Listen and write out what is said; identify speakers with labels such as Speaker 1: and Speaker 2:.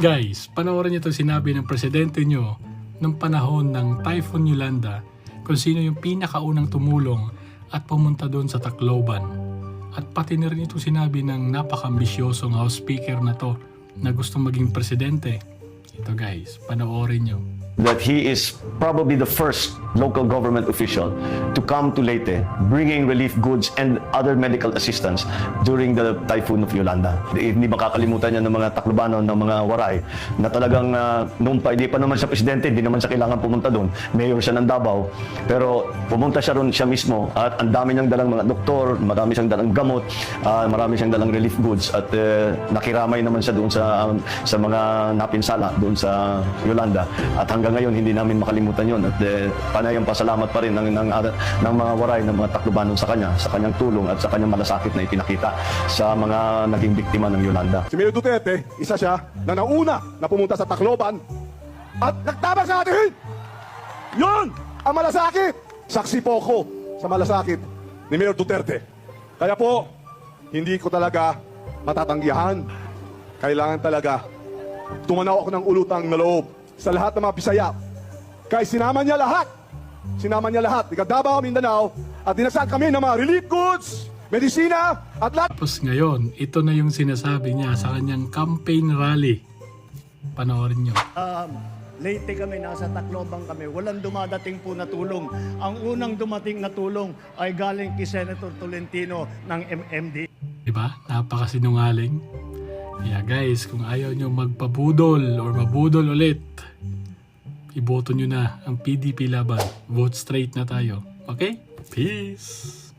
Speaker 1: Guys, panoorin niyo ito sinabi ng presidente nyo ng panahon ng Typhoon Yolanda kung sino yung pinakaunang tumulong at pumunta doon sa Tacloban. At pati na rin ito sinabi ng napaka-ambisyosong House Speaker na to na gustong maging presidente. Ito guys, panoorin nyo.
Speaker 2: That he is probably the first local government official to come to Leyte bringing relief goods and other medical assistance during the typhoon of Yolanda. Hindi makakalimutan niya ng mga Taclobanon, ng mga Waray na talagang noong pa, hindi pa naman siya presidente, hindi naman siya kailangan pumunta doon. Mayor siya ng Davao, pero pumunta siya ron siya mismo at ang dami niyang dalang mga doktor, marami siyang dalang gamot, marami siyang dalang relief goods at nakiramay naman siya doon sa mga napinsala doon sa Yolanda. At hanggang ngayon hindi namin makalimutan yon at panayang pasalamat pa rin ng mga Waray, ng mga Taclobanon sa kanyang tulong at sa kanyang malasakit na ipinakita sa mga naging biktima ng Yolanda.
Speaker 3: Si Mayor Duterte, isa siya na nauna na pumunta sa Tacloban at nagtabang sa atin. Yun ang malasakit. Saksi po ako sa malasakit ni Mayor Duterte. Kaya po, hindi ko talaga matatanggihan. Kailangan talaga tumanaw ako ng ulutang na loob sa lahat ng mga Bisaya. Kaya sinama niya lahat. Sinama niya lahat. Ika Davao, Mindanao. At dinasal kami ng mga relief goods, medisina, at lahat.
Speaker 1: Tapos ngayon, ito na yung sinasabi niya sa kanyang campaign rally. Panoorin nyo.
Speaker 4: Leyte kami, nasa Tacloban kami. Walang dumadating po na tulong. Ang unang dumating na tulong ay galing kay Senator Tolentino ng MMD.
Speaker 1: Diba? Napakasinungaling. Kaya guys, kung ayaw nyo magpabudol or mabudol ulit, iboto nyo na ang PDP laban. Vote straight na tayo. Okay? Peace!